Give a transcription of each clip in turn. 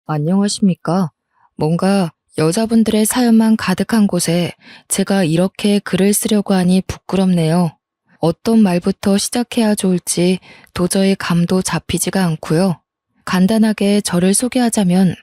안녕하십니까? 뭔가 여자분들의 사연만 가득한 곳에 제가 이렇게 글을 쓰려고 하니 부끄럽네요. 어떤 말부터 시작해야 좋을지 도저히 감도 잡히지가 않고요. 간단하게 저를 소개하자면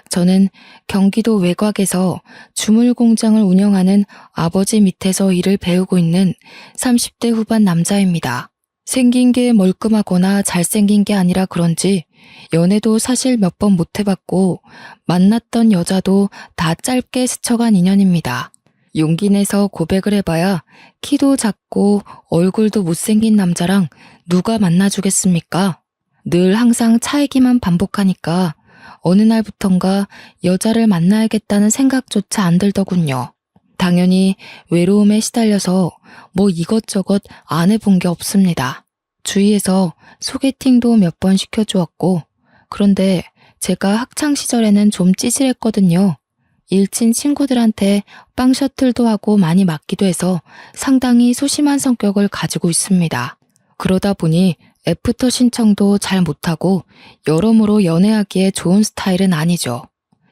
저는 경기도 외곽에서 주물 공장을 운영하는 아버지 밑에서 일을 배우고 있는 30대 후반 남자입니다. 생긴 게 멀끔하거나 잘생긴 게 아니라 그런지 연애도 사실 몇 번 못 해봤고 만났던 여자도 다 짧게 스쳐간 인연입니다. 용기 내서 고백을 해봐야 키도 작고 얼굴도 못생긴 남자랑 누가 만나주겠습니까? 늘 항상 차이기만 반복하니까 어느 날부턴가 여자를 만나야겠다는 생각조차 안 들더군요. 당연히 외로움에 시달려서 뭐 이것저것 안 해본 게 없습니다. 주위에서 소개팅도 몇 번 시켜주었고, 그런데 제가 학창 시절에는 좀 찌질했거든요. 일친 친구들한테 빵 셔틀도 하고 많이 맞기도 해서 상당히 소심한 성격을 가지고 있습니다. 그러다 보니 애프터 신청도 잘 못하고 여러모로 연애하기에 좋은 스타일은 아니죠.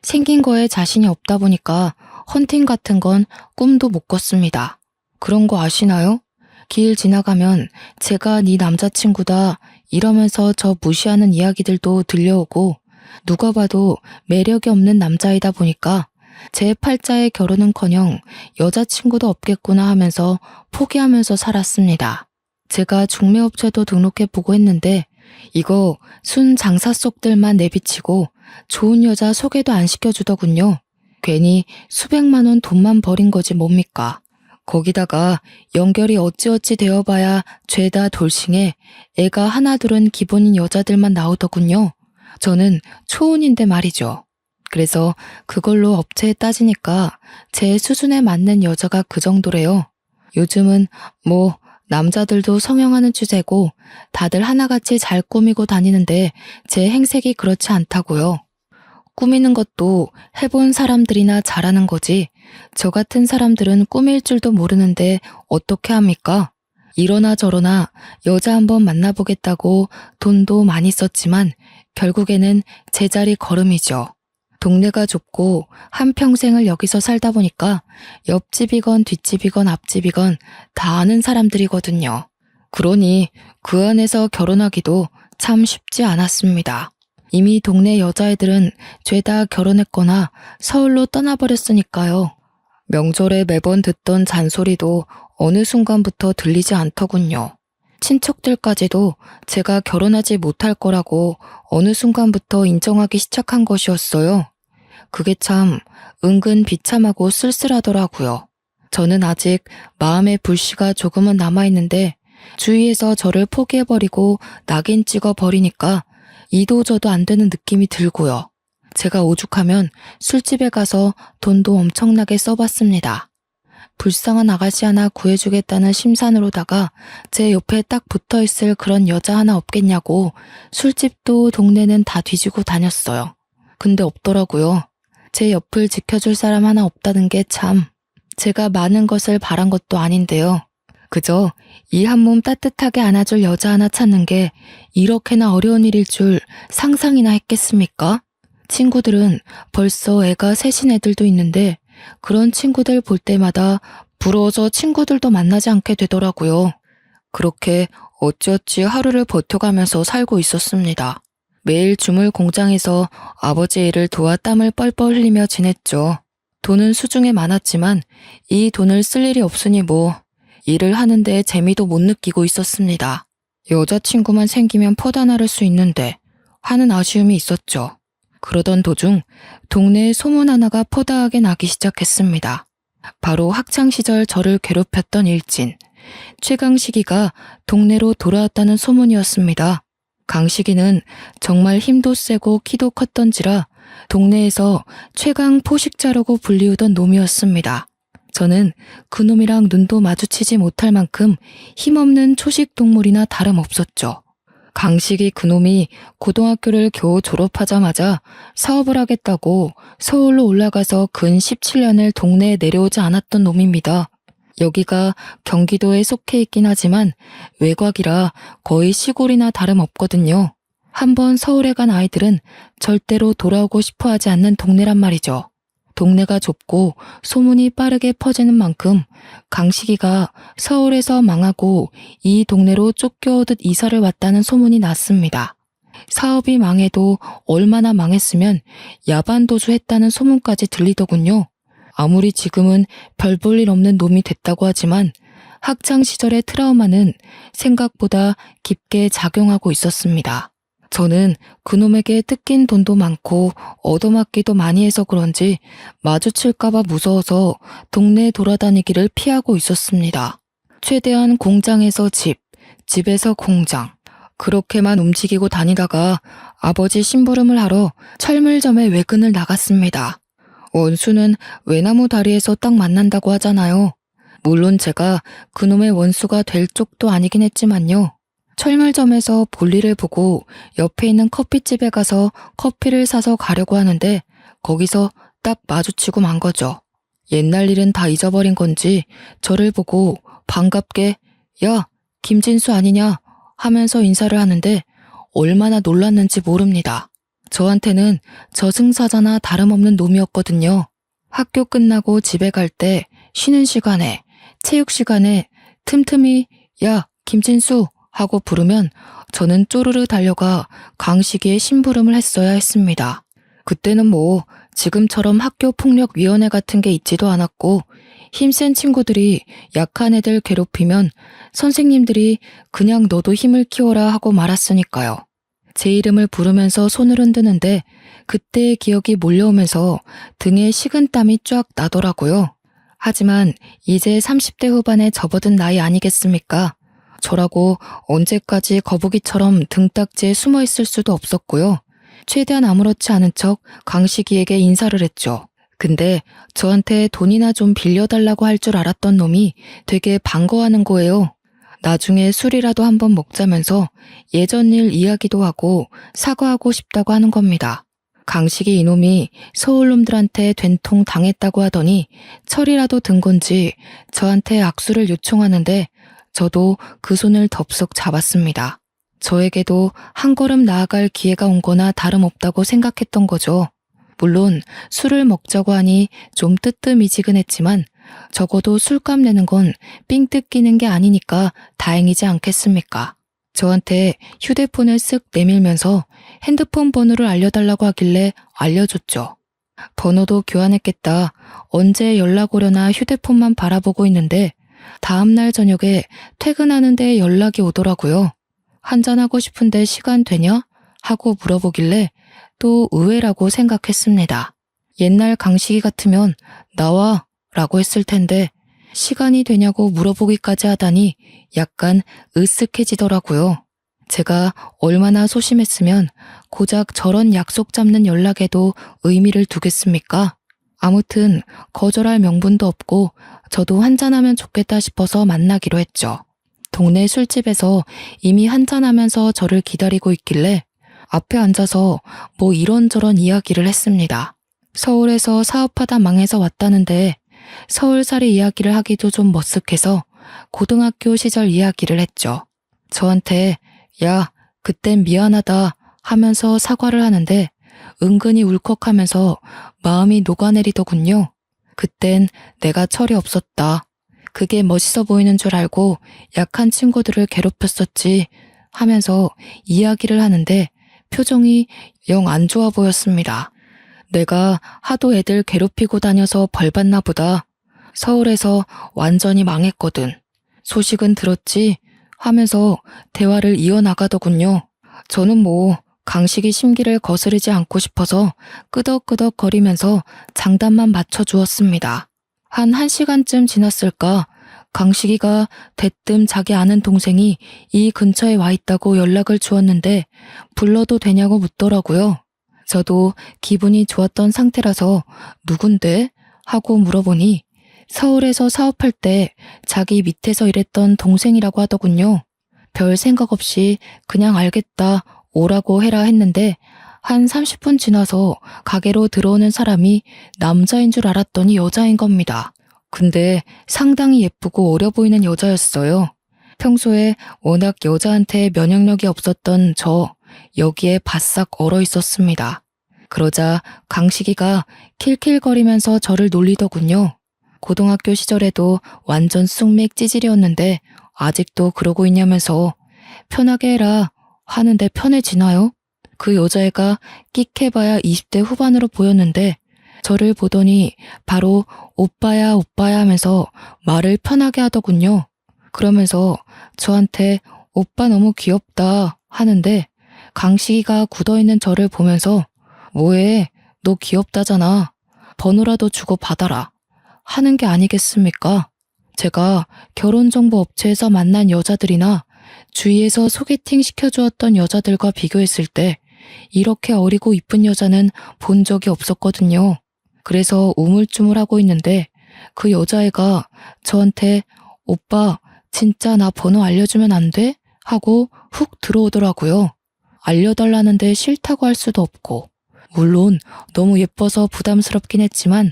생긴 거에 자신이 없다 보니까 헌팅 같은 건 꿈도 못 꿨습니다. 그런 거 아시나요? 길 지나가면 제가 네 남자친구다 이러면서 저 무시하는 이야기들도 들려오고 누가 봐도 매력이 없는 남자이다 보니까 제 팔자의 결혼은커녕 여자친구도 없겠구나 하면서 포기하면서 살았습니다. 제가 중매업체도 등록해보고 했는데 이거 순 장사 속들만 내비치고 좋은 여자 소개도 안 시켜주더군요. 괜히 수백만 원 돈만 버린 거지 뭡니까. 거기다가 연결이 어찌어찌 되어봐야 죄다 돌싱해 애가 하나둘은 기본인 여자들만 나오더군요. 저는 초혼인데 말이죠. 그래서 그걸로 업체에 따지니까 제 수준에 맞는 여자가 그 정도래요. 요즘은 뭐 남자들도 성형하는 추세고 다들 하나같이 잘 꾸미고 다니는데 제 행색이 그렇지 않다고요. 꾸미는 것도 해본 사람들이나 잘하는 거지 저 같은 사람들은 꾸밀 줄도 모르는데 어떻게 합니까? 이러나 저러나 여자 한번 만나보겠다고 돈도 많이 썼지만 결국에는 제자리 걸음이죠. 동네가 좁고 한평생을 여기서 살다 보니까 옆집이건 뒷집이건 앞집이건 다 아는 사람들이거든요. 그러니 그 안에서 결혼하기도 참 쉽지 않았습니다. 이미 동네 여자애들은 죄다 결혼했거나 서울로 떠나버렸으니까요. 명절에 매번 듣던 잔소리도 어느 순간부터 들리지 않더군요. 친척들까지도 제가 결혼하지 못할 거라고 어느 순간부터 인정하기 시작한 것이었어요. 그게 참 은근 비참하고 쓸쓸하더라고요. 저는 아직 마음의 불씨가 조금은 남아있는데 주위에서 저를 포기해버리고 낙인 찍어버리니까 이도저도 안 되는 느낌이 들고요. 제가 오죽하면 술집에 가서 돈도 엄청나게 써봤습니다. 불쌍한 아가씨 하나 구해주겠다는 심산으로다가 제 옆에 딱 붙어있을 그런 여자 하나 없겠냐고 술집도 동네는 다 뒤지고 다녔어요. 근데 없더라고요. 제 옆을 지켜줄 사람 하나 없다는 게 참 제가 많은 것을 바란 것도 아닌데요. 그저 이 한 몸 따뜻하게 안아줄 여자 하나 찾는 게 이렇게나 어려운 일일 줄 상상이나 했겠습니까? 친구들은 벌써 애가 셋인 애들도 있는데 그런 친구들 볼 때마다 부러워서 친구들도 만나지 않게 되더라고요. 그렇게 어찌어찌 하루를 버텨가면서 살고 있었습니다. 매일 주물 공장에서 아버지 일을 도와 땀을 뻘뻘 흘리며 지냈죠. 돈은 수중에 많았지만 이 돈을 쓸 일이 없으니 뭐 일을 하는데 재미도 못 느끼고 있었습니다. 여자친구만 생기면 퍼다 나를 수 있는데 하는 아쉬움이 있었죠. 그러던 도중 동네에 소문 하나가 퍼다하게 나기 시작했습니다. 바로 학창시절 저를 괴롭혔던 일진 최강식이가 동네로 돌아왔다는 소문이었습니다. 강식이는 정말 힘도 세고 키도 컸던지라 동네에서 최강 포식자라고 불리우던 놈이었습니다. 저는 그놈이랑 눈도 마주치지 못할 만큼 힘없는 초식 동물이나 다름없었죠. 강식이 그놈이 고등학교를 겨우 졸업하자마자 사업을 하겠다고 서울로 올라가서 근 17년을 동네에 내려오지 않았던 놈입니다. 여기가 경기도에 속해 있긴 하지만 외곽이라 거의 시골이나 다름없거든요. 한번 서울에 간 아이들은 절대로 돌아오고 싶어 하지 않는 동네란 말이죠. 동네가 좁고 소문이 빠르게 퍼지는 만큼 강식이가 서울에서 망하고 이 동네로 쫓겨오듯 이사를 왔다는 소문이 났습니다. 사업이 망해도 얼마나 망했으면 야반도주했다는 소문까지 들리더군요. 아무리 지금은 별 볼 일 없는 놈이 됐다고 하지만 학창시절의 트라우마는 생각보다 깊게 작용하고 있었습니다. 저는 그놈에게 뜯긴 돈도 많고 얻어맞기도 많이 해서 그런지 마주칠까봐 무서워서 동네 돌아다니기를 피하고 있었습니다. 최대한 공장에서 집, 집에서 공장, 그렇게만 움직이고 다니다가 아버지 심부름을 하러 철물점에 외근을 나갔습니다. 원수는 외나무 다리에서 딱 만난다고 하잖아요. 물론 제가 그놈의 원수가 될 쪽도 아니긴 했지만요. 철물점에서 볼일을 보고 옆에 있는 커피집에 가서 커피를 사서 가려고 하는데 거기서 딱 마주치고 만 거죠. 옛날 일은 다 잊어버린 건지 저를 보고 반갑게 야, 김진수 아니냐 하면서 인사를 하는데 얼마나 놀랐는지 모릅니다. 저한테는 저승사자나 다름없는 놈이었거든요. 학교 끝나고 집에 갈 때 쉬는 시간에 체육 시간에 틈틈이 야, 김진수 하고 부르면 저는 쪼르르 달려가 강식이의 심부름을 했어야 했습니다. 그때는 뭐 지금처럼 학교폭력위원회 같은 게 있지도 않았고 힘센 친구들이 약한 애들 괴롭히면 선생님들이 그냥 너도 힘을 키워라 하고 말았으니까요. 제 이름을 부르면서 손을 흔드는데 그때의 기억이 몰려오면서 등에 식은땀이 쫙 나더라고요. 하지만 이제 30대 후반에 접어든 나이 아니겠습니까? 저라고 언제까지 거북이처럼 등딱지에 숨어 있을 수도 없었고요. 최대한 아무렇지 않은 척 강식이에게 인사를 했죠. 근데 저한테 돈이나 좀 빌려달라고 할 줄 알았던 놈이 되게 반가워하는 거예요. 나중에 술이라도 한번 먹자면서 예전 일 이야기도 하고 사과하고 싶다고 하는 겁니다. 강식이 이놈이 서울놈들한테 된통 당했다고 하더니 철이라도 든 건지 저한테 악수를 요청하는데 저도 그 손을 덥석 잡았습니다. 저에게도 한 걸음 나아갈 기회가 온 거나 다름없다고 생각했던 거죠. 물론 술을 먹자고 하니 좀 뜨뜻미지근했지만 적어도 술값 내는 건 삥 뜯기는 게 아니니까 다행이지 않겠습니까? 저한테 휴대폰을 쓱 내밀면서 핸드폰 번호를 알려달라고 하길래 알려줬죠. 번호도 교환했겠다. 언제 연락 오려나 휴대폰만 바라보고 있는데 다음날 저녁에 퇴근하는데 연락이 오더라고요. 한잔하고 싶은데 시간 되냐? 하고 물어보길래 또 의외라고 생각했습니다. 옛날 강식이 같으면 나와 라고 했을 텐데 시간이 되냐고 물어보기까지 하다니 약간 으쓱해지더라고요. 제가 얼마나 소심했으면 고작 저런 약속 잡는 연락에도 의미를 두겠습니까? 아무튼 거절할 명분도 없고 저도 한잔하면 좋겠다 싶어서 만나기로 했죠. 동네 술집에서 이미 한잔하면서 저를 기다리고 있길래 앞에 앉아서 뭐 이런저런 이야기를 했습니다. 서울에서 사업하다 망해서 왔다는데 서울살이 이야기를 하기도 좀 머쓱해서 고등학교 시절 이야기를 했죠. 저한테 야, 그땐 미안하다 하면서 사과를 하는데 은근히 울컥하면서 마음이 녹아내리더군요. 그땐 내가 철이 없었다. 그게 멋있어 보이는 줄 알고 약한 친구들을 괴롭혔었지 하면서 이야기를 하는데 표정이 영 안 좋아 보였습니다. 내가 하도 애들 괴롭히고 다녀서 벌받나 보다. 서울에서 완전히 망했거든. 소식은 들었지? 하면서 대화를 이어나가더군요. 저는 뭐 강식이 심기를 거스르지 않고 싶어서 끄덕끄덕거리면서 장단만 맞춰주었습니다. 한 1시간쯤 지났을까 강식이가 대뜸 자기 아는 동생이 이 근처에 와 있다고 연락을 주었는데 불러도 되냐고 묻더라고요. 저도 기분이 좋았던 상태라서 누군데? 하고 물어보니 서울에서 사업할 때 자기 밑에서 일했던 동생이라고 하더군요. 별 생각 없이 그냥 알겠다, 오라고 해라 했는데 한 30분 지나서 가게로 들어오는 사람이 남자인 줄 알았더니 여자인 겁니다. 근데 상당히 예쁘고 어려 보이는 여자였어요. 평소에 워낙 여자한테 면역력이 없었던 저 여기에 바싹 얼어 있었습니다. 그러자 강식이가 킬킬거리면서 저를 놀리더군요. 고등학교 시절에도 완전 쑥맥 찌질이었는데 아직도 그러고 있냐면서 편하게 해라 하는데 편해지나요? 그 여자애가 끽해봐야 20대 후반으로 보였는데 저를 보더니 바로 오빠야 오빠야 하면서 말을 편하게 하더군요. 그러면서 저한테 오빠 너무 귀엽다 하는데 강식이가 굳어있는 저를 보면서 뭐해 너 귀엽다잖아 번호라도 주고 받아라 하는 게 아니겠습니까? 제가 결혼정보업체에서 만난 여자들이나 주위에서 소개팅 시켜주었던 여자들과 비교했을 때 이렇게 어리고 이쁜 여자는 본 적이 없었거든요. 그래서 우물쭈물하고 있는데 그 여자애가 저한테 오빠 진짜 나 번호 알려주면 안 돼? 하고 훅 들어오더라고요. 알려달라는데 싫다고 할 수도 없고 물론 너무 예뻐서 부담스럽긴 했지만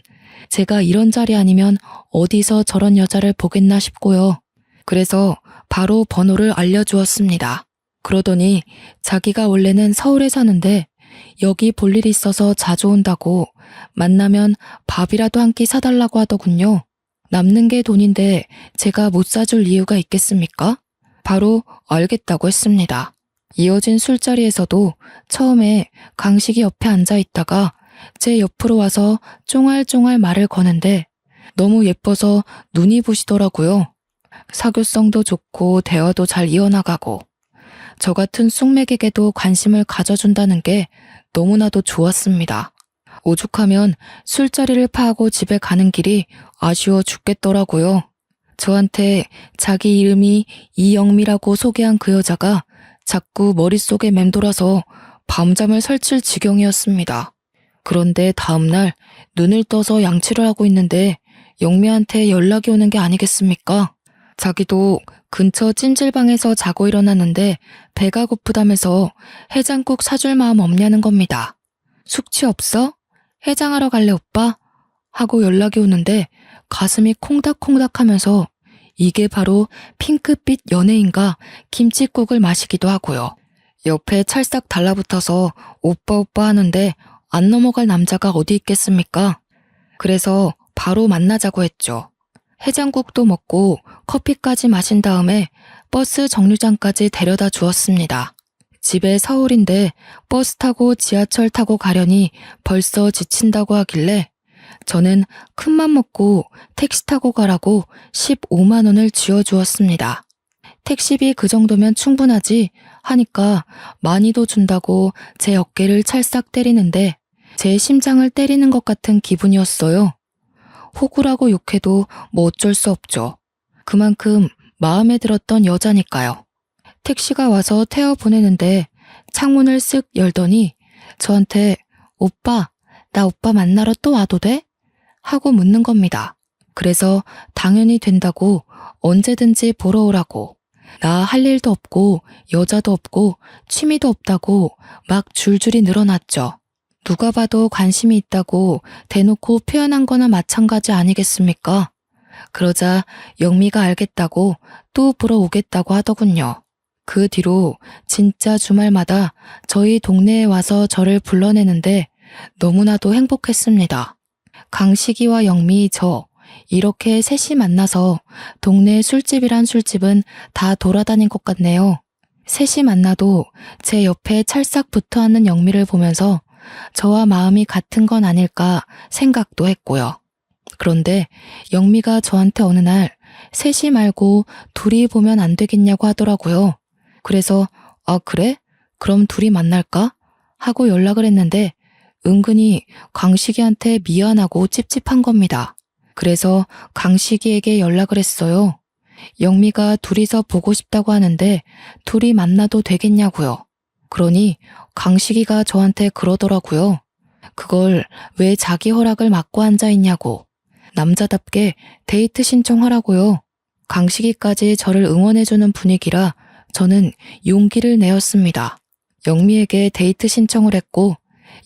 제가 이런 자리 아니면 어디서 저런 여자를 보겠나 싶고요. 그래서 바로 번호를 알려주었습니다. 그러더니 자기가 원래는 서울에 사는데 여기 볼 일 있어서 자주 온다고 만나면 밥이라도 한 끼 사달라고 하더군요. 남는 게 돈인데 제가 못 사줄 이유가 있겠습니까? 바로 알겠다고 했습니다. 이어진 술자리에서도 처음에 강식이 옆에 앉아 있다가 제 옆으로 와서 쫑알쫑알 말을 거는데 너무 예뻐서 눈이 부시더라고요. 사교성도 좋고 대화도 잘 이어나가고 저 같은 쑥맥에게도 관심을 가져준다는 게 너무나도 좋았습니다. 오죽하면 술자리를 파하고 집에 가는 길이 아쉬워 죽겠더라고요. 저한테 자기 이름이 이영미라고 소개한 그 여자가 자꾸 머릿속에 맴돌아서 밤잠을 설칠 지경이었습니다. 그런데 다음날 눈을 떠서 양치를 하고 있는데 영미한테 연락이 오는 게 아니겠습니까? 자기도 근처 찜질방에서 자고 일어났는데 배가 고프다면서 해장국 사줄 마음 없냐는 겁니다. 숙취 없어? 해장하러 갈래 오빠? 하고 연락이 오는데 가슴이 콩닥콩닥 하면서 이게 바로 핑크빛 연예인과 김칫국을 마시기도 하고요. 옆에 찰싹 달라붙어서 오빠 오빠 하는데 안 넘어갈 남자가 어디 있겠습니까? 그래서 바로 만나자고 했죠. 해장국도 먹고 커피까지 마신 다음에 버스 정류장까지 데려다 주었습니다. 집에 서울인데 버스 타고 지하철 타고 가려니 벌써 지친다고 하길래 저는 큰맘 먹고 택시 타고 가라고 15만 원을 쥐어주었습니다. 택시비 그 정도면 충분하지 하니까 많이도 준다고 제 어깨를 찰싹 때리는데 제 심장을 때리는 것 같은 기분이었어요. 호구라고 욕해도 뭐 어쩔 수 없죠. 그만큼 마음에 들었던 여자니까요. 택시가 와서 태워 보내는데 창문을 쓱 열더니 저한테 오빠, 나 오빠 만나러 또 와도 돼? 하고 묻는 겁니다. 그래서 당연히 된다고 언제든지 보러 오라고 나 할 일도 없고 여자도 없고 취미도 없다고 막 줄줄이 늘어났죠. 누가 봐도 관심이 있다고 대놓고 표현한 거나 마찬가지 아니겠습니까? 그러자 영미가 알겠다고 또 보러 오겠다고 하더군요. 그 뒤로 진짜 주말마다 저희 동네에 와서 저를 불러내는데 너무나도 행복했습니다. 강식이와 영미, 저 이렇게 셋이 만나서 동네 술집이란 술집은 다 돌아다닌 것 같네요. 셋이 만나도 제 옆에 찰싹 붙어앉는 영미를 보면서 저와 마음이 같은 건 아닐까 생각도 했고요. 그런데 영미가 저한테 어느 날 셋이 말고 둘이 보면 안 되겠냐고 하더라고요. 그래서 아 그래? 그럼 둘이 만날까? 하고 연락을 했는데 은근히 강식이한테 미안하고 찝찝한 겁니다. 그래서 강식이에게 연락을 했어요. 영미가 둘이서 보고 싶다고 하는데 둘이 만나도 되겠냐고요. 그러니 강식이가 저한테 그러더라고요. 그걸 왜 자기 허락을 막고 앉아있냐고. 남자답게 데이트 신청하라고요. 강식이까지 저를 응원해주는 분위기라 저는 용기를 내었습니다. 영미에게 데이트 신청을 했고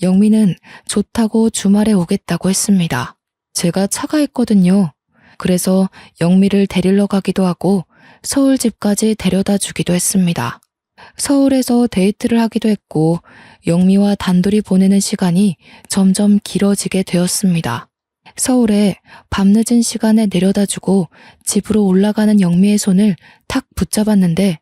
영미는 좋다고 주말에 오겠다고 했습니다. 제가 차가 있거든요. 그래서 영미를 데리러 가기도 하고 서울 집까지 데려다 주기도 했습니다. 서울에서 데이트를 하기도 했고 영미와 단둘이 보내는 시간이 점점 길어지게 되었습니다. 서울에 밤늦은 시간에 내려다주고 집으로 올라가는 영미의 손을 탁 붙잡았는데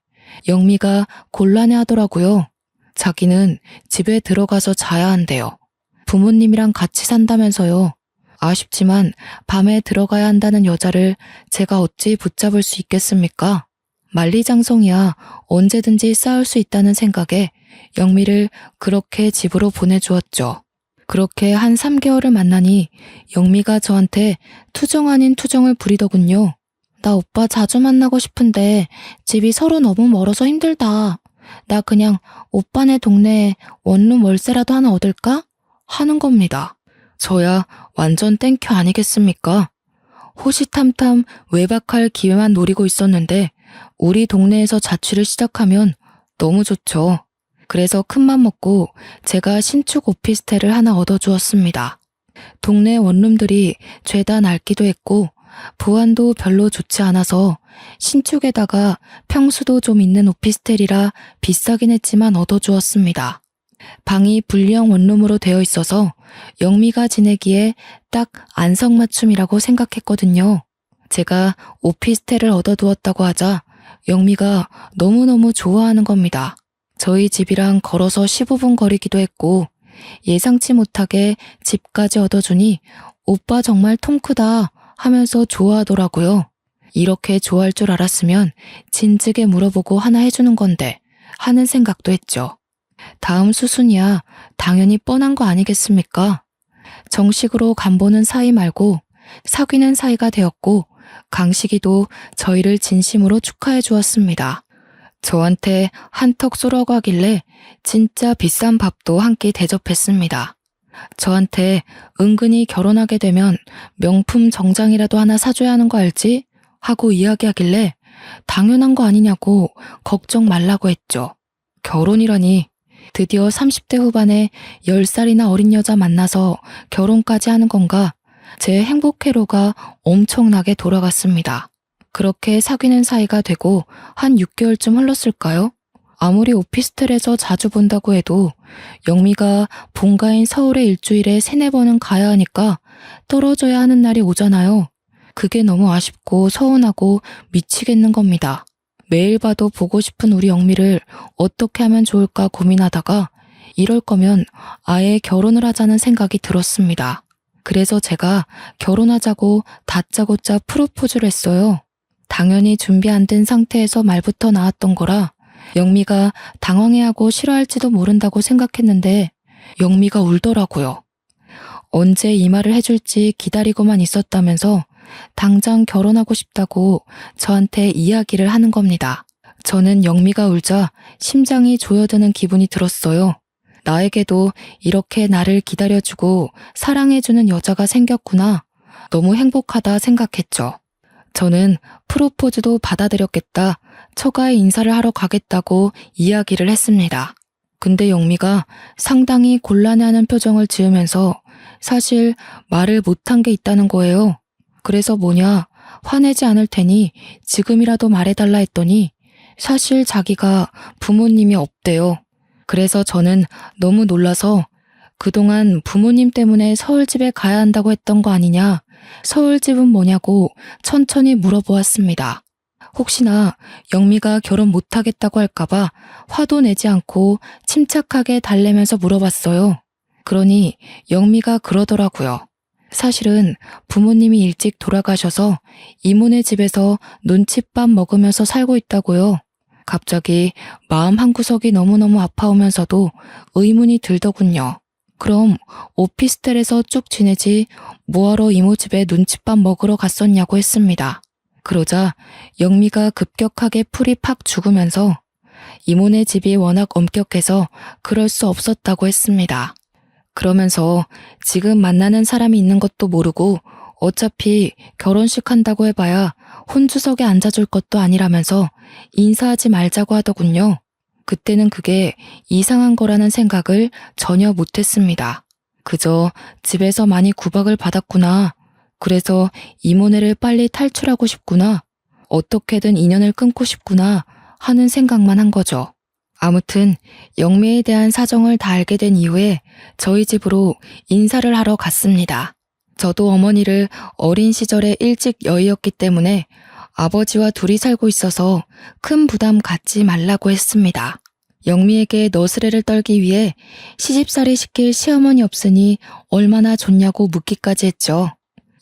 영미가 곤란해하더라고요. 자기는 집에 들어가서 자야 한대요. 부모님이랑 같이 산다면서요. 아쉽지만 밤에 들어가야 한다는 여자를 제가 어찌 붙잡을 수 있겠습니까? 만리장성이야 언제든지 싸울 수 있다는 생각에 영미를 그렇게 집으로 보내주었죠. 그렇게 한 3개월을 만나니 영미가 저한테 투정 아닌 투정을 부리더군요. 나 오빠 자주 만나고 싶은데 집이 서로 너무 멀어서 힘들다. 나 그냥 오빠네 동네에 원룸 월세라도 하나 얻을까? 하는 겁니다. 저야 완전 땡큐 아니겠습니까? 호시탐탐 외박할 기회만 노리고 있었는데 우리 동네에서 자취를 시작하면 너무 좋죠. 그래서 큰맘 먹고 제가 신축 오피스텔을 하나 얻어주었습니다. 동네 원룸들이 죄다 낡기도 했고 보안도 별로 좋지 않아서 신축에다가 평수도 좀 있는 오피스텔이라 비싸긴 했지만 얻어주었습니다. 방이 분리형 원룸으로 되어 있어서 영미가 지내기에 딱 안성맞춤이라고 생각했거든요. 제가 오피스텔을 얻어두었다고 하자 영미가 너무너무 좋아하는 겁니다. 저희 집이랑 걸어서 15분 거리기도 했고 예상치 못하게 집까지 얻어주니 오빠 정말 통 크다 하면서 좋아하더라고요. 이렇게 좋아할 줄 알았으면 진즉에 물어보고 하나 해주는 건데 하는 생각도 했죠. 다음 수순이야 당연히 뻔한 거 아니겠습니까? 정식으로 간보는 사이 말고 사귀는 사이가 되었고 강식이도 저희를 진심으로 축하해 주었습니다. 저한테 한턱 쏘라고 하길래 진짜 비싼 밥도 한 끼 대접했습니다. 저한테 은근히 결혼하게 되면 명품 정장이라도 하나 사줘야 하는 거 알지? 하고 이야기하길래 당연한 거 아니냐고 걱정 말라고 했죠. 결혼이라니 드디어 30대 후반에 10살이나 어린 여자 만나서 결혼까지 하는 건가? 제 행복회로가 엄청나게 돌아갔습니다. 그렇게 사귀는 사이가 되고 한 6개월쯤 흘렀을까요? 아무리 오피스텔에서 자주 본다고 해도 영미가 본가인 서울에 일주일에 3-4번은 가야 하니까 떨어져야 하는 날이 오잖아요. 그게 너무 아쉽고 서운하고 미치겠는 겁니다. 매일 봐도 보고 싶은 우리 영미를 어떻게 하면 좋을까 고민하다가 이럴 거면 아예 결혼을 하자는 생각이 들었습니다. 그래서 제가 결혼하자고 다짜고짜 프로포즈를 했어요. 당연히 준비 안 된 상태에서 말부터 나왔던 거라 영미가 당황해하고 싫어할지도 모른다고 생각했는데 영미가 울더라고요. 언제 이 말을 해줄지 기다리고만 있었다면서 당장 결혼하고 싶다고 저한테 이야기를 하는 겁니다. 저는 영미가 울자 심장이 조여드는 기분이 들었어요. 나에게도 이렇게 나를 기다려주고 사랑해주는 여자가 생겼구나. 너무 행복하다 생각했죠. 저는 프로포즈도 받아들였겠다. 처가에 인사를 하러 가겠다고 이야기를 했습니다. 근데 영미가 상당히 곤란해하는 표정을 지으면서 사실 말을 못한 게 있다는 거예요. 그래서 뭐냐, 화내지 않을 테니 지금이라도 말해달라 했더니 사실 자기가 부모님이 없대요. 그래서 저는 너무 놀라서 그동안 부모님 때문에 서울집에 가야 한다고 했던 거 아니냐, 서울집은 뭐냐고 천천히 물어보았습니다. 혹시나 영미가 결혼 못하겠다고 할까봐 화도 내지 않고 침착하게 달래면서 물어봤어요. 그러니 영미가 그러더라고요. 사실은 부모님이 일찍 돌아가셔서 이모네 집에서 눈칫밥 먹으면서 살고 있다고요. 갑자기 마음 한구석이 너무너무 아파오면서도 의문이 들더군요. 그럼 오피스텔에서 쭉 지내지 뭐하러 이모 집에 눈칫밥 먹으러 갔었냐고 했습니다. 그러자 영미가 급격하게 풀이 팍 죽으면서 이모네 집이 워낙 엄격해서 그럴 수 없었다고 했습니다. 그러면서 지금 만나는 사람이 있는 것도 모르고 어차피 결혼식 한다고 해봐야 혼주석에 앉아줄 것도 아니라면서 인사하지 말자고 하더군요. 그때는 그게 이상한 거라는 생각을 전혀 못했습니다. 그저 집에서 많이 구박을 받았구나. 그래서 이모네를 빨리 탈출하고 싶구나. 어떻게든 인연을 끊고 싶구나 하는 생각만 한 거죠. 아무튼 영미에 대한 사정을 다 알게 된 이후에 저희 집으로 인사를 하러 갔습니다. 저도 어머니를 어린 시절에 일찍 여의었기 때문에 아버지와 둘이 살고 있어서 큰 부담 갖지 말라고 했습니다. 영미에게 너스레를 떨기 위해 시집살이 시킬 시어머니 없으니 얼마나 좋냐고 묻기까지 했죠.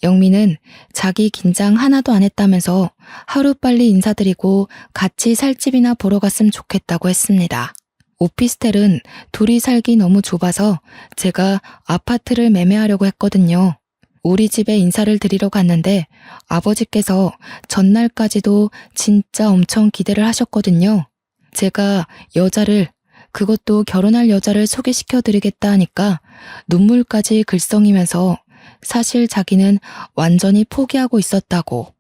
영미는 자기 긴장 하나도 안 했다면서 하루빨리 인사드리고 같이 살 집이나 보러 갔으면 좋겠다고 했습니다. 오피스텔은 둘이 살기 너무 좁아서 제가 아파트를 매매하려고 했거든요. 우리 집에 인사를 드리러 갔는데 아버지께서 전날까지도 진짜 엄청 기대를 하셨거든요. 제가 여자를, 그것도 결혼할 여자를 소개시켜 드리겠다 하니까 눈물까지 글썽이면서 사실 자기는 완전히 포기하고 있었다고.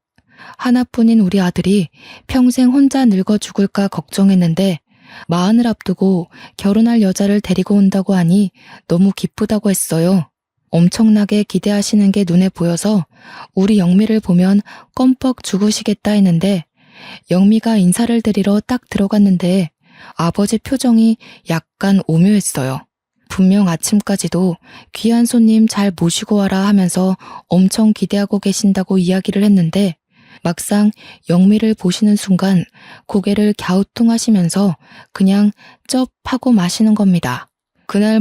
하나뿐인 우리 아들이 평생 혼자 늙어 죽을까 걱정했는데 마흔을 앞두고 결혼할 여자를 데리고 온다고 하니 너무 기쁘다고 했어요. 엄청나게 기대하시는 게 눈에 보여서 우리 영미를 보면 껌뻑 죽으시겠다 했는데 영미가 인사를 드리러 딱 들어갔는데 아버지 표정이 약간 오묘했어요. 분명 아침까지도 귀한 손님 잘 모시고 와라 하면서 엄청 기대하고 계신다고 이야기를 했는데 막상 영미를 보시는 순간 고개를 갸우뚱하시면서 그냥 쩝 하고 마시는 겁니다. 그날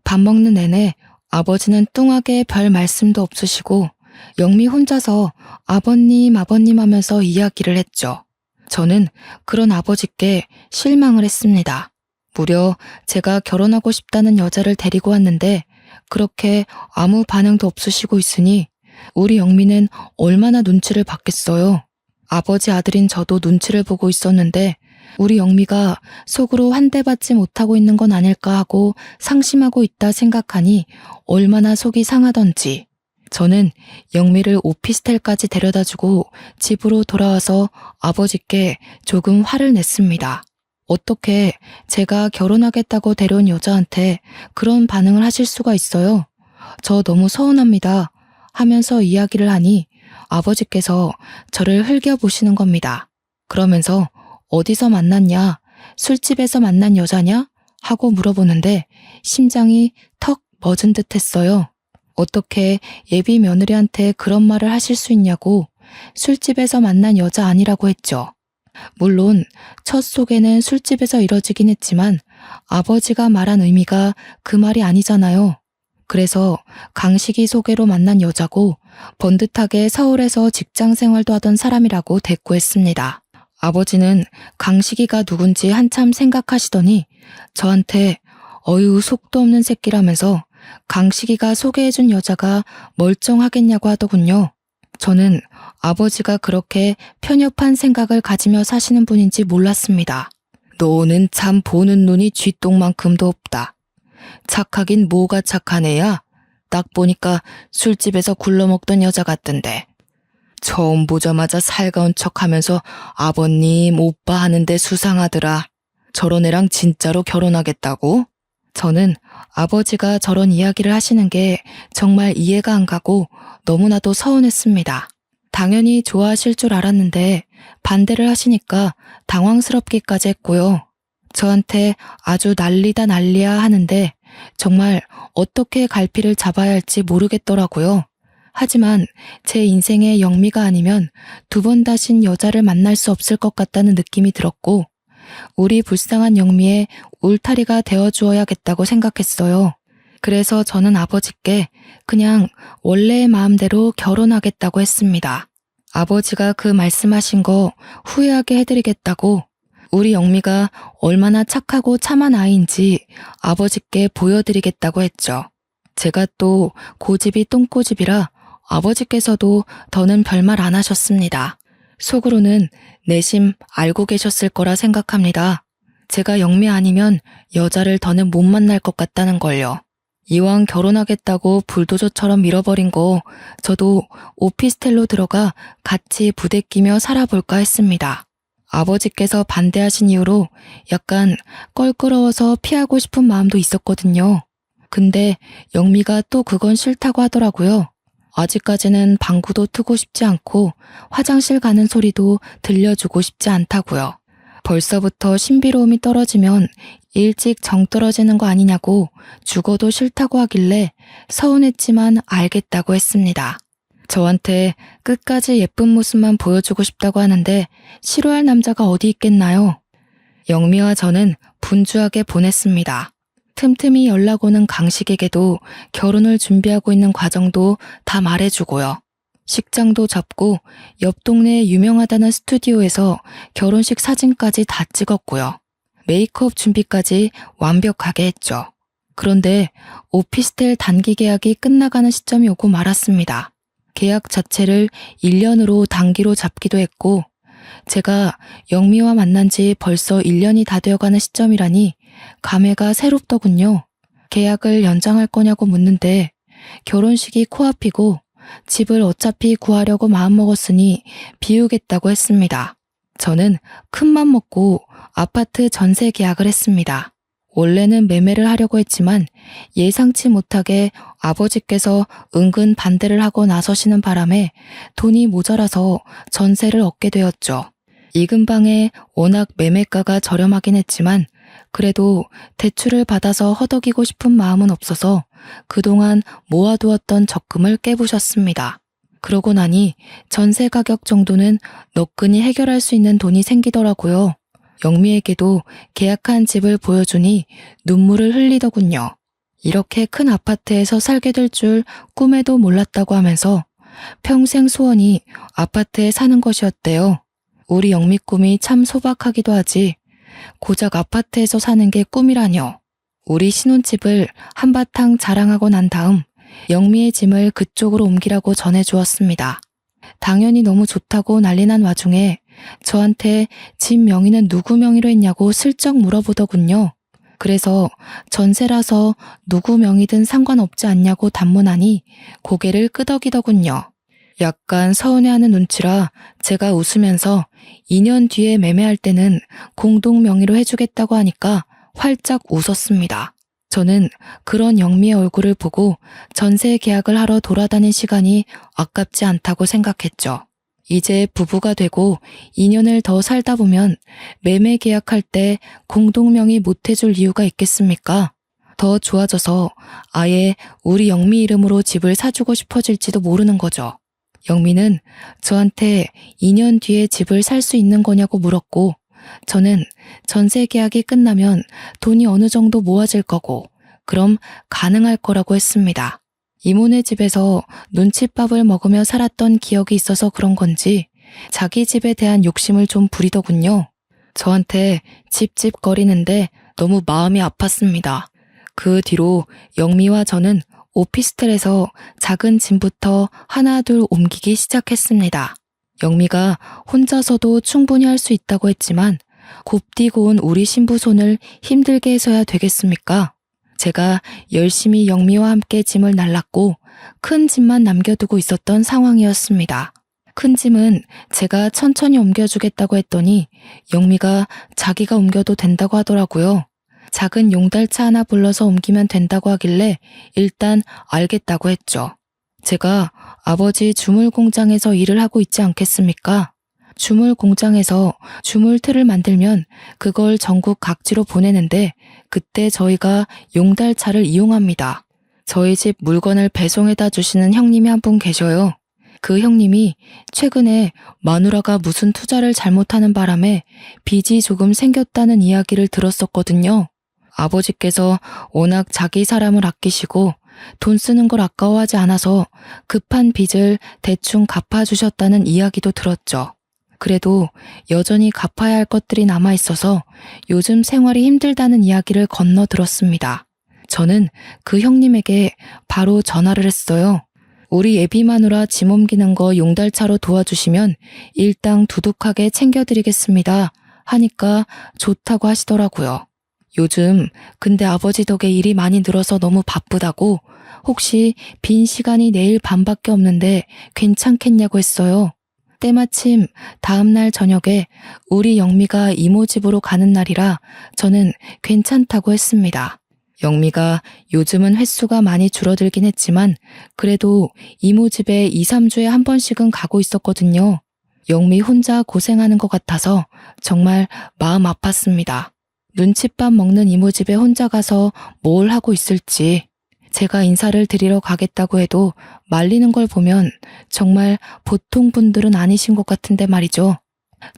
밥 먹는 내내 아버지는 뚱하게 별 말씀도 없으시고 영미 혼자서 아버님 하면서 이야기를 했죠. 저는 그런 아버지께 실망을 했습니다. 무려 제가 결혼하고 싶다는 여자를 데리고 왔는데 그렇게 아무 반응도 없으시고 있으니 우리 영미는 얼마나 눈치를 받겠어요. 아버지 아들인 저도 눈치를 보고 있었는데 우리 영미가 속으로 한 대 받지 못하고 있는 건 아닐까 하고 상심하고 있다 생각하니 얼마나 속이 상하던지. 저는 영미를 오피스텔까지 데려다주고 집으로 돌아와서 아버지께 조금 화를 냈습니다. 어떻게 제가 결혼하겠다고 데려온 여자한테 그런 반응을 하실 수가 있어요? 저 너무 서운합니다. 하면서 이야기를 하니 아버지께서 저를 흘겨보시는 겁니다. 그러면서 어디서 만났냐? 술집에서 만난 여자냐? 하고 물어보는데 심장이 턱 멎은 듯 했어요. 어떻게 예비 며느리한테 그런 말을 하실 수 있냐고. 술집에서 만난 여자 아니라고 했죠. 물론 첫 소개는 술집에서 이뤄지긴 했지만 아버지가 말한 의미가 그 말이 아니잖아요. 그래서 강식이 소개로 만난 여자고 번듯하게 서울에서 직장 생활도 하던 사람이라고 대꾸했습니다. 아버지는 강식이가 누군지 한참 생각하시더니 저한테 어휴 속도 없는 새끼라면서 강식이가 소개해준 여자가 멀쩡하겠냐고 하더군요. 저는 아버지가 그렇게 편협한 생각을 가지며 사시는 분인지 몰랐습니다. 너는 참 보는 눈이 쥐똥만큼도 없다. 착하긴 뭐가 착한 애야? 딱 보니까 술집에서 굴러먹던 여자 같던데. 처음 보자마자 살가운 척하면서 아버님, 오빠 하는데 수상하더라. 저런 애랑 진짜로 결혼하겠다고? 저는 아버지가 저런 이야기를 하시는 게 정말 이해가 안 가고 너무나도 서운했습니다. 당연히 좋아하실 줄 알았는데 반대를 하시니까 당황스럽기까지 했고요. 저한테 아주 난리다 난리야 하는데 정말 어떻게 갈피를 잡아야 할지 모르겠더라고요. 하지만 제 인생의 영미가 아니면 두 번 다신 여자를 만날 수 없을 것 같다는 느낌이 들었고 우리 불쌍한 영미의 울타리가 되어주어야겠다고 생각했어요. 그래서 저는 아버지께 그냥 원래의 마음대로 결혼하겠다고 했습니다. 아버지가 그 말씀하신 거 후회하게 해드리겠다고 우리 영미가 얼마나 착하고 참한 아이인지 아버지께 보여드리겠다고 했죠. 제가 또 고집이 똥꼬집이라 아버지께서도 더는 별말 안 하셨습니다. 속으로는 내심 알고 계셨을 거라 생각합니다. 제가 영미 아니면 여자를 더는 못 만날 것 같다는 걸요. 이왕 결혼하겠다고 불도저처럼 밀어버린 거 저도 오피스텔로 들어가 같이 부대끼며 살아볼까 했습니다. 아버지께서 반대하신 이유로 약간 껄끄러워서 피하고 싶은 마음도 있었거든요. 근데 영미가 또 그건 싫다고 하더라고요. 아직까지는 방구도 트고 싶지 않고 화장실 가는 소리도 들려주고 싶지 않다고요. 벌써부터 신비로움이 떨어지면 일찍 정 떨어지는 거 아니냐고 죽어도 싫다고 하길래 서운했지만 알겠다고 했습니다. 저한테 끝까지 예쁜 모습만 보여주고 싶다고 하는데 싫어할 남자가 어디 있겠나요? 영미와 저는 분주하게 보냈습니다. 틈틈이 연락 오는 강식에게도 결혼을 준비하고 있는 과정도 다 말해주고요. 식장도 잡고 옆 동네에 유명하다는 스튜디오에서 결혼식 사진까지 다 찍었고요. 메이크업 준비까지 완벽하게 했죠. 그런데 오피스텔 단기 계약이 끝나가는 시점이 오고 말았습니다. 계약 자체를 1년으로 단기로 잡기도 했고 제가 영미와 만난 지 벌써 1년이 다 되어가는 시점이라니 감회가 새롭더군요. 계약을 연장할 거냐고 묻는데 결혼식이 코앞이고 집을 어차피 구하려고 마음먹었으니 비우겠다고 했습니다. 저는 큰맘 먹고 아파트 전세 계약을 했습니다. 원래는 매매를 하려고 했지만 예상치 못하게 아버지께서 은근 반대를 하고 나서시는 바람에 돈이 모자라서 전세를 얻게 되었죠. 이 근방에 워낙 매매가가 저렴하긴 했지만 그래도 대출을 받아서 허덕이고 싶은 마음은 없어서 그동안 모아두었던 적금을 깨부셨습니다. 그러고 나니 전세 가격 정도는 너끈히 해결할 수 있는 돈이 생기더라고요. 영미에게도 계약한 집을 보여주니 눈물을 흘리더군요. 이렇게 큰 아파트에서 살게 될 줄 꿈에도 몰랐다고 하면서 평생 소원이 아파트에 사는 것이었대요. 우리 영미 꿈이 참 소박하기도 하지. 고작 아파트에서 사는 게 꿈이라뇨. 우리 신혼집을 한바탕 자랑하고 난 다음 영미의 짐을 그쪽으로 옮기라고 전해주었습니다. 당연히 너무 좋다고 난리난 와중에 저한테 집 명의는 누구 명의로 했냐고 슬쩍 물어보더군요. 그래서 전세라서 누구 명의든 상관없지 않냐고 단문하니 고개를 끄덕이더군요. 약간 서운해하는 눈치라 제가 웃으면서 2년 뒤에 매매할 때는 공동 명의로 해주겠다고 하니까 활짝 웃었습니다. 저는 그런 영미의 얼굴을 보고 전세 계약을 하러 돌아다닌 시간이 아깝지 않다고 생각했죠. 이제 부부가 되고 2년을 더 살다 보면 매매 계약할 때 공동명의 못 해줄 이유가 있겠습니까? 더 좋아져서 아예 우리 영미 이름으로 집을 사주고 싶어질지도 모르는 거죠. 영미는 저한테 2년 뒤에 집을 살 수 있는 거냐고 물었고 저는 전세 계약이 끝나면 돈이 어느 정도 모아질 거고 그럼 가능할 거라고 했습니다. 이모네 집에서 눈칫밥을 먹으며 살았던 기억이 있어서 그런 건지 자기 집에 대한 욕심을 좀 부리더군요. 저한테 찝찝거리는데 너무 마음이 아팠습니다. 그 뒤로 영미와 저는 오피스텔에서 작은 짐부터 하나 둘 옮기기 시작했습니다. 영미가 혼자서도 충분히 할 수 있다고 했지만 곱디고 온 우리 신부 손을 힘들게 해서야 되겠습니까? 제가 열심히 영미와 함께 짐을 날랐고 큰 짐만 남겨두고 있었던 상황이었습니다. 큰 짐은 제가 천천히 옮겨주겠다고 했더니 영미가 자기가 옮겨도 된다고 하더라고요. 작은 용달차 하나 불러서 옮기면 된다고 하길래 일단 알겠다고 했죠. 제가 아버지 주물 공장에서 일을 하고 있지 않겠습니까? 주물 공장에서 주물 틀을 만들면 그걸 전국 각지로 보내는데 그때 저희가 용달차를 이용합니다. 저희 집 물건을 배송해다 주시는 형님이 한 분 계셔요. 그 형님이 최근에 마누라가 무슨 투자를 잘못하는 바람에 빚이 조금 생겼다는 이야기를 들었었거든요. 아버지께서 워낙 자기 사람을 아끼시고 돈 쓰는 걸 아까워하지 않아서 급한 빚을 대충 갚아주셨다는 이야기도 들었죠. 그래도 여전히 갚아야 할 것들이 남아있어서 요즘 생활이 힘들다는 이야기를 건너 들었습니다. 저는 그 형님에게 바로 전화를 했어요. 우리 애비 마누라 짐 옮기는 거 용달차로 도와주시면 일당 두둑하게 챙겨드리겠습니다. 하니까 좋다고 하시더라고요. 요즘 근데 아버지 덕에 일이 많이 늘어서 너무 바쁘다고 혹시 빈 시간이 내일 밤밖에 없는데 괜찮겠냐고 했어요. 때마침 다음날 저녁에 우리 영미가 이모 집으로 가는 날이라 저는 괜찮다고 했습니다. 영미가 요즘은 횟수가 많이 줄어들긴 했지만 그래도 이모 집에 2, 3주에 한 번씩은 가고 있었거든요. 영미 혼자 고생하는 것 같아서 정말 마음 아팠습니다. 눈칫밥 먹는 이모 집에 혼자 가서 뭘 하고 있을지, 제가 인사를 드리러 가겠다고 해도 말리는 걸 보면 정말 보통 분들은 아니신 것 같은데 말이죠.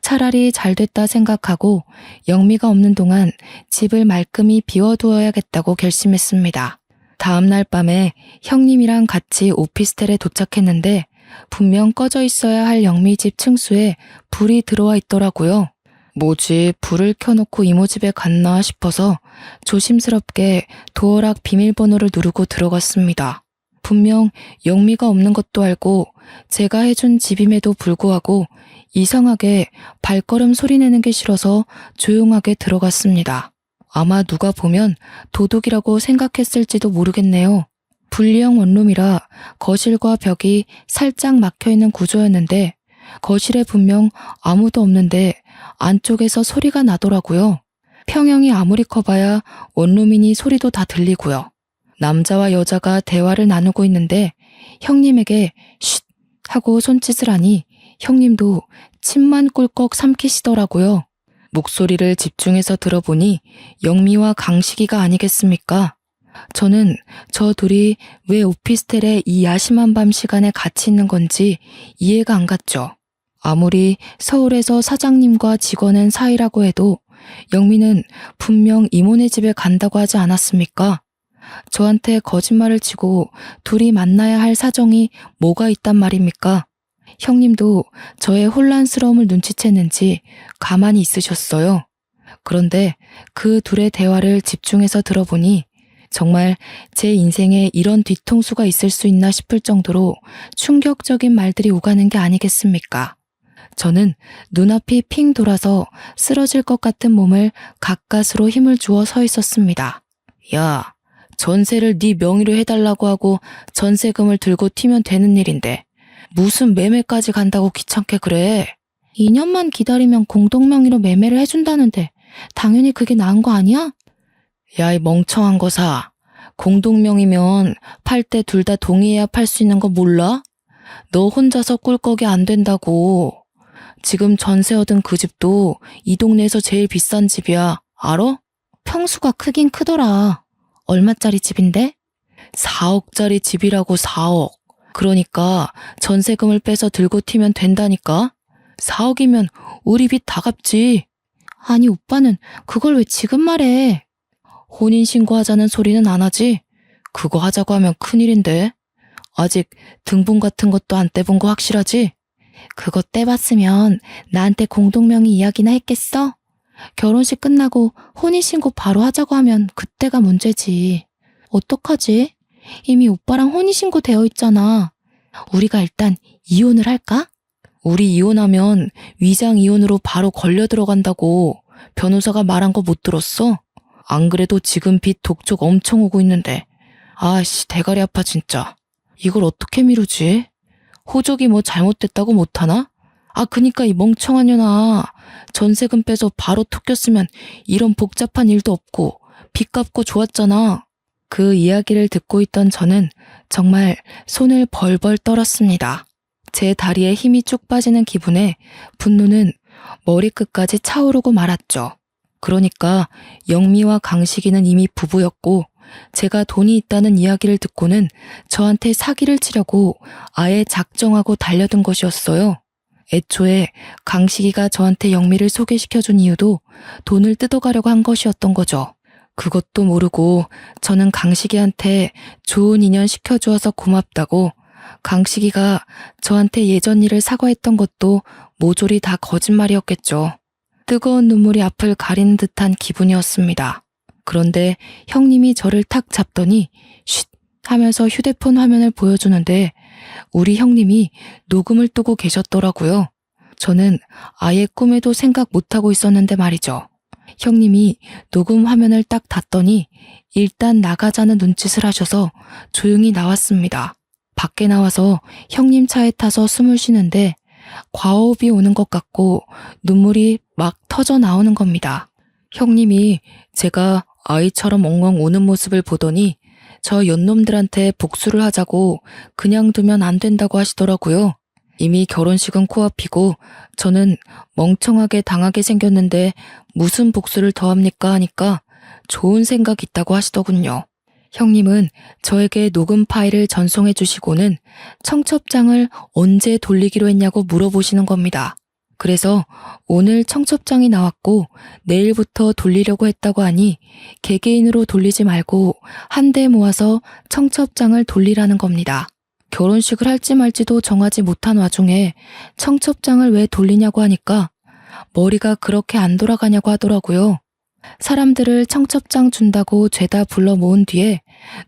차라리 잘 됐다 생각하고 영미가 없는 동안 집을 말끔히 비워두어야겠다고 결심했습니다. 다음 날 밤에 형님이랑 같이 오피스텔에 도착했는데 분명 꺼져 있어야 할 영미 집 층수에 불이 들어와 있더라고요. 뭐지, 불을 켜놓고 이모 집에 갔나 싶어서 조심스럽게 도어락 비밀번호를 누르고 들어갔습니다. 분명 영미가 없는 것도 알고 제가 해준 집임에도 불구하고 이상하게 발걸음 소리내는 게 싫어서 조용하게 들어갔습니다. 아마 누가 보면 도둑이라고 생각했을지도 모르겠네요. 분리형 원룸이라 거실과 벽이 살짝 막혀있는 구조였는데 거실에 분명 아무도 없는데 안쪽에서 소리가 나더라고요. 평형이 아무리 커봐야 원룸이니 소리도 다 들리고요. 남자와 여자가 대화를 나누고 있는데 형님에게 쉿 하고 손짓을 하니 형님도 침만 꿀꺽 삼키시더라고요. 목소리를 집중해서 들어보니 영미와 강식이가 아니겠습니까? 저는 저 둘이 왜 오피스텔에 이 야심한 밤 시간에 같이 있는 건지 이해가 안 갔죠. 아무리 서울에서 사장님과 직원은 사이라고 해도 영미는 분명 이모네 집에 간다고 하지 않았습니까? 저한테 거짓말을 치고 둘이 만나야 할 사정이 뭐가 있단 말입니까? 형님도 저의 혼란스러움을 눈치챘는지 가만히 있으셨어요. 그런데 그 둘의 대화를 집중해서 들어보니 정말 제 인생에 이런 뒤통수가 있을 수 있나 싶을 정도로 충격적인 말들이 오가는 게 아니겠습니까? 저는 눈앞이 핑 돌아서 쓰러질 것 같은 몸을 가까스로 힘을 주어 서 있었습니다. 야, 전세를 네 명의로 해달라고 하고 전세금을 들고 튀면 되는 일인데 무슨 매매까지 간다고 귀찮게 그래? 2년만 기다리면 공동명의로 매매를 해준다는데 당연히 그게 나은 거 아니야? 야, 이 멍청한 거사. 공동명의면 팔 때 둘 다 동의해야 팔 수 있는 거 몰라? 너 혼자서 꿀꺽이 안 된다고. 지금 전세 얻은 그 집도 이 동네에서 제일 비싼 집이야. 알아? 평수가 크긴 크더라. 얼마짜리 집인데? 4억짜리 집이라고. 4억. 그러니까 전세금을 빼서 들고 튀면 된다니까? 4억이면 우리 빚 다 갚지. 아니 오빠는 그걸 왜 지금 말해? 혼인신고하자는 소리는 안 하지? 그거 하자고 하면 큰일인데. 아직 등본 같은 것도 안 떼본 거 확실하지? 그거 떼봤으면 나한테 공동명의 이야기나 했겠어? 결혼식 끝나고 혼인신고 바로 하자고 하면 그때가 문제지. 어떡하지? 이미 오빠랑 혼인신고 되어 있잖아. 우리가 일단 이혼을 할까? 우리 이혼하면 위장 이혼으로 바로 걸려 들어간다고 변호사가 말한 거 못 들었어? 안 그래도 지금 빚 독촉 엄청 오고 있는데. 아씨, 대가리 아파 진짜. 이걸 어떻게 미루지? 호적이 뭐 잘못됐다고 못하나? 아, 그니까 이 멍청한 년아. 전세금 빼서 바로 톡 꼈으면 이런 복잡한 일도 없고 빚 갚고 좋았잖아. 그 이야기를 듣고 있던 저는 정말 손을 벌벌 떨었습니다. 제 다리에 힘이 쭉 빠지는 기분에 분노는 머리끝까지 차오르고 말았죠. 그러니까 영미와 강식이는 이미 부부였고 제가 돈이 있다는 이야기를 듣고는 저한테 사기를 치려고 아예 작정하고 달려든 것이었어요. 애초에 강식이가 저한테 영미를 소개시켜준 이유도 돈을 뜯어가려고 한 것이었던 거죠. 그것도 모르고 저는 강식이한테 좋은 인연 시켜주어서 고맙다고, 강식이가 저한테 예전 일을 사과했던 것도 모조리 다 거짓말이었겠죠. 뜨거운 눈물이 앞을 가리는 듯한 기분이었습니다. 그런데 형님이 저를 탁 잡더니 쉿 하면서 휴대폰 화면을 보여주는데 우리 형님이 녹음을 뜨고 계셨더라고요. 저는 아예 꿈에도 생각 못하고 있었는데 말이죠. 형님이 녹음 화면을 딱 닫더니 일단 나가자는 눈짓을 하셔서 조용히 나왔습니다. 밖에 나와서 형님 차에 타서 숨을 쉬는데 과호흡이 오는 것 같고 눈물이 막 터져 나오는 겁니다. 형님이 제가 아이처럼 엉엉 우는 모습을 보더니 저 연놈들한테 복수를 하자고 그냥 두면 안 된다고 하시더라고요. 이미 결혼식은 코앞이고 저는 멍청하게 당하게 생겼는데 무슨 복수를 더합니까 하니까 좋은 생각 있다고 하시더군요. 형님은 저에게 녹음 파일을 전송해 주시고는 청첩장을 언제 돌리기로 했냐고 물어보시는 겁니다. 그래서 오늘 청첩장이 나왔고 내일부터 돌리려고 했다고 하니 개개인으로 돌리지 말고 한데 모아서 청첩장을 돌리라는 겁니다. 결혼식을 할지 말지도 정하지 못한 와중에 청첩장을 왜 돌리냐고 하니까 머리가 그렇게 안 돌아가냐고 하더라고요. 사람들을 청첩장 준다고 죄다 불러 모은 뒤에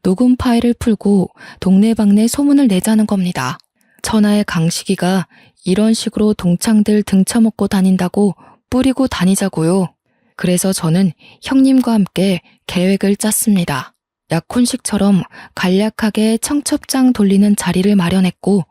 녹음 파일을 풀고 동네방네 소문을 내자는 겁니다. 천하의 강식이가 이런 식으로 동창들 등쳐먹고 다닌다고 뿌리고 다니자고요. 그래서 저는 형님과 함께 계획을 짰습니다. 약혼식처럼 간략하게 청첩장 돌리는 자리를 마련했고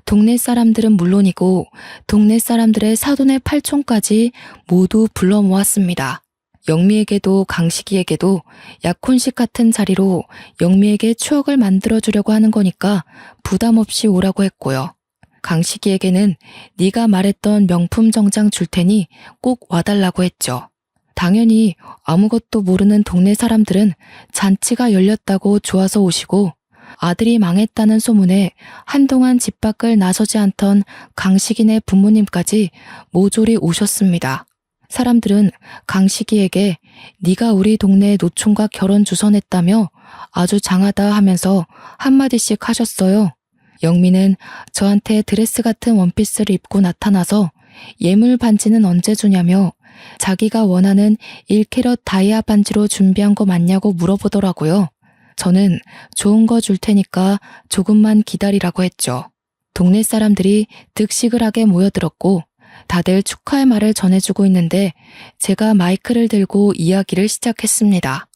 동네 사람들은 물론이고 동네 사람들의 사돈의 팔촌까지 모두 불러 모았습니다. 영미에게도 강식이에게도 약혼식 같은 자리로 영미에게 추억을 만들어주려고 하는 거니까 부담 없이 오라고 했고요. 강식이에게는 네가 말했던 명품 정장 줄 테니 꼭 와달라고 했죠. 당연히 아무것도 모르는 동네 사람들은 잔치가 열렸다고 좋아서 오시고 아들이 망했다는 소문에 한동안 집 밖을 나서지 않던 강식이네 부모님까지 모조리 오셨습니다. 사람들은 강식이에게 네가 우리 동네 노총각 결혼 주선했다며 아주 장하다 하면서 한마디씩 하셨어요. 영미는 저한테 드레스 같은 원피스를 입고 나타나서 예물 반지는 언제 주냐며 자기가 원하는 1캐럿 다이아 반지로 준비한 거 맞냐고 물어보더라고요. 저는 좋은 거 줄 테니까 조금만 기다리라고 했죠. 동네 사람들이 득시글하게 모여들었고 다들 축하의 말을 전해주고 있는데 제가 마이크를 들고 이야기를 시작했습니다.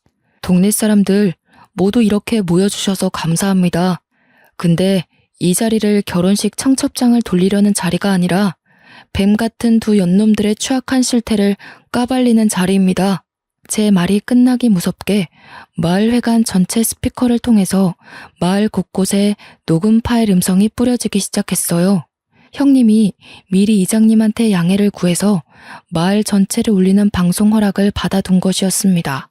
동네 사람들 모두 이렇게 모여주셔서 감사합니다. 근데 이 자리를 결혼식 청첩장을 돌리려는 자리가 아니라 뱀 같은 두 연놈들의 추악한 실태를 까발리는 자리입니다. 제 말이 끝나기 무섭게 마을회관 전체 스피커를 통해서 마을 곳곳에 녹음 파일 음성이 뿌려지기 시작했어요. 형님이 미리 이장님한테 양해를 구해서 마을 전체를 울리는 방송 허락을 받아둔 것이었습니다.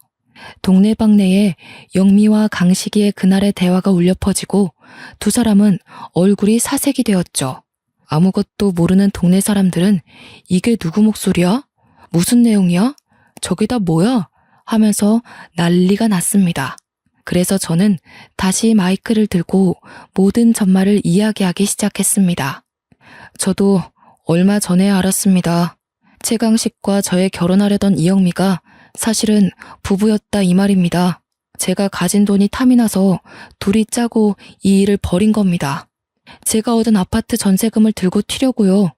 동네방네에 영미와 강식이의 그날의 대화가 울려 퍼지고 두 사람은 얼굴이 사색이 되었죠. 아무것도 모르는 동네 사람들은 이게 누구 목소리야? 무슨 내용이야? 저게 다 뭐야? 하면서 난리가 났습니다. 그래서 저는 다시 마이크를 들고 모든 전말을 이야기하기 시작했습니다. 저도 얼마 전에 알았습니다. 최강식과 저의 결혼하려던 이영미가 사실은 부부였다 이 말입니다. 제가 가진 돈이 탐이 나서 둘이 짜고 이 일을 벌인 겁니다. 제가 얻은 아파트 전세금을 들고 튀려고요.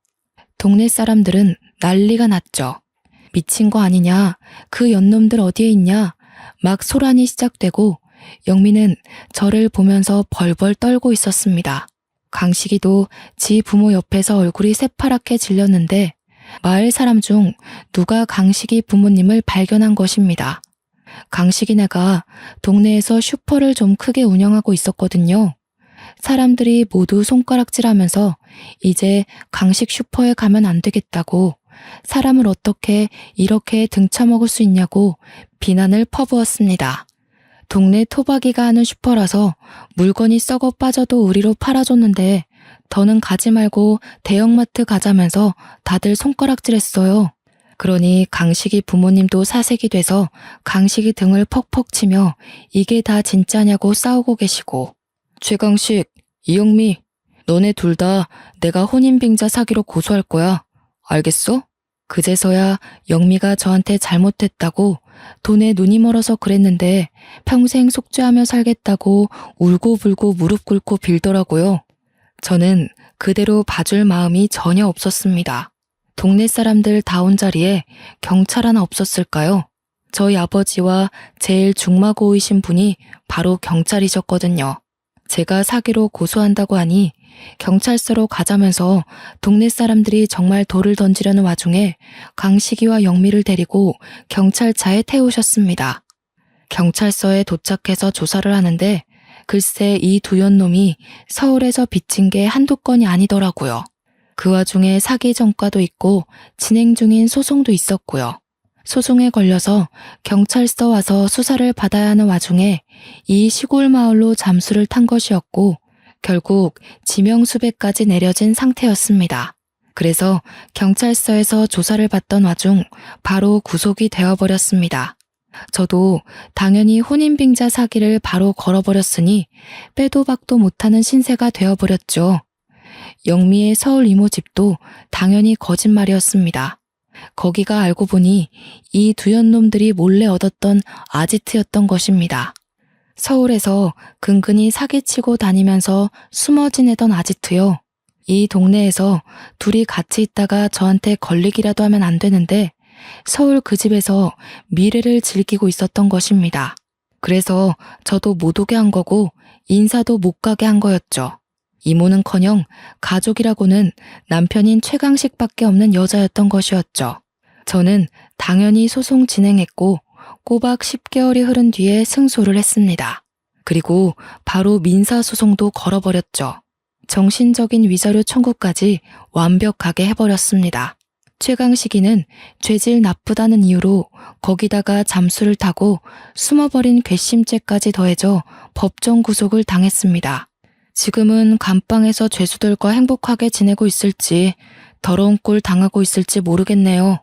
동네 사람들은 난리가 났죠. 미친 거 아니냐, 그 연놈들 어디에 있냐, 막 소란이 시작되고 영미는 저를 보면서 벌벌 떨고 있었습니다. 강식이도 지 부모 옆에서 얼굴이 새파랗게 질렸는데 마을 사람 중 누가 강식이 부모님을 발견한 것입니다. 강식이네가 동네에서 슈퍼를 좀 크게 운영하고 있었거든요. 사람들이 모두 손가락질하면서 이제 강식 슈퍼에 가면 안 되겠다고 사람을 어떻게 이렇게 등쳐먹을 수 있냐고 비난을 퍼부었습니다. 동네 토박이가 하는 슈퍼라서 물건이 썩어 빠져도 우리로 팔아줬는데 더는 가지 말고 대형마트 가자면서 다들 손가락질했어요. 그러니 강식이 부모님도 사색이 돼서 강식이 등을 퍽퍽 치며 이게 다 진짜냐고 싸우고 계시고 최강식, 이영미, 너네 둘 다 내가 혼인빙자 사기로 고소할 거야. 알겠어? 그제서야 영미가 저한테 잘못했다고 돈에 눈이 멀어서 그랬는데 평생 속죄하며 살겠다고 울고불고 무릎 꿇고 빌더라고요. 저는 그대로 봐줄 마음이 전혀 없었습니다. 동네 사람들 다 온 자리에 경찰 하나 없었을까요? 저희 아버지와 제일 중마고이신 분이 바로 경찰이셨거든요. 제가 사기로 고소한다고 하니 경찰서로 가자면서 동네 사람들이 정말 돌을 던지려는 와중에 강식이와 영미를 데리고 경찰차에 태우셨습니다. 경찰서에 도착해서 조사를 하는데 글쎄 이 두 연놈이 서울에서 빚진 게 한두 건이 아니더라고요. 그 와중에 사기 전과도 있고 진행 중인 소송도 있었고요. 소송에 걸려서 경찰서 와서 수사를 받아야 하는 와중에 이 시골 마을로 잠수를 탄 것이었고 결국 지명수배까지 내려진 상태였습니다. 그래서 경찰서에서 조사를 받던 와중 바로 구속이 되어버렸습니다. 저도 당연히 혼인빙자 사기를 바로 걸어버렸으니 빼도 박도 못하는 신세가 되어버렸죠. 영미의 서울 이모 집도 당연히 거짓말이었습니다. 거기가 알고 보니 이 두 연놈들이 몰래 얻었던 아지트였던 것입니다. 서울에서 근근히 사기치고 다니면서 숨어 지내던 아지트요. 이 동네에서 둘이 같이 있다가 저한테 걸리기라도 하면 안 되는데 서울 그 집에서 미래를 즐기고 있었던 것입니다. 그래서 저도 못 오게 한 거고 인사도 못 가게 한 거였죠. 이모는커녕 가족이라고는 남편인 최강식밖에 없는 여자였던 것이었죠. 저는 당연히 소송 진행했고 꼬박 10개월이 흐른 뒤에 승소를 했습니다. 그리고 바로 민사소송도 걸어버렸죠. 정신적인 위자료 청구까지 완벽하게 해버렸습니다. 최강식이는 죄질 나쁘다는 이유로 거기다가 잠수를 타고 숨어버린 괘씸죄까지 더해져 법정 구속을 당했습니다. 지금은 감방에서 죄수들과 행복하게 지내고 있을지 더러운 꼴 당하고 있을지 모르겠네요.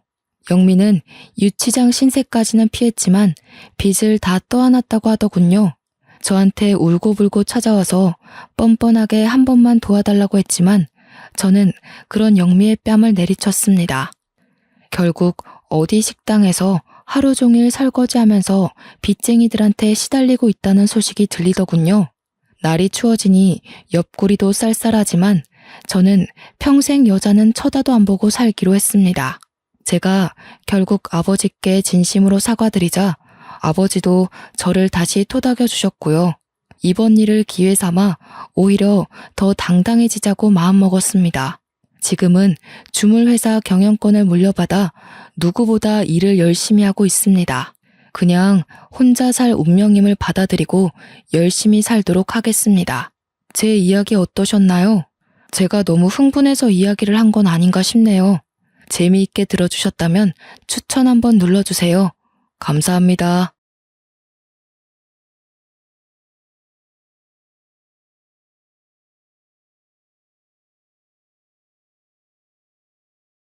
영미는 유치장 신세까지는 피했지만 빚을 다 떠안았다고 하더군요. 저한테 울고불고 찾아와서 뻔뻔하게 한 번만 도와달라고 했지만 저는 그런 영미의 뺨을 내리쳤습니다. 결국 어디 식당에서 하루 종일 설거지하면서 빚쟁이들한테 시달리고 있다는 소식이 들리더군요. 날이 추워지니 옆구리도 쌀쌀하지만 저는 평생 여자는 쳐다도 안 보고 살기로 했습니다. 제가 결국 아버지께 진심으로 사과드리자 아버지도 저를 다시 토닥여 주셨고요. 이번 일을 기회 삼아 오히려 더 당당해지자고 마음먹었습니다. 지금은 주물회사 경영권을 물려받아 누구보다 일을 열심히 하고 있습니다. 그냥 혼자 살 운명임을 받아들이고 열심히 살도록 하겠습니다. 제 이야기 어떠셨나요? 제가 너무 흥분해서 이야기를 한 건 아닌가 싶네요. 재미있게 들어주셨다면 추천 한번 눌러주세요. 감사합니다.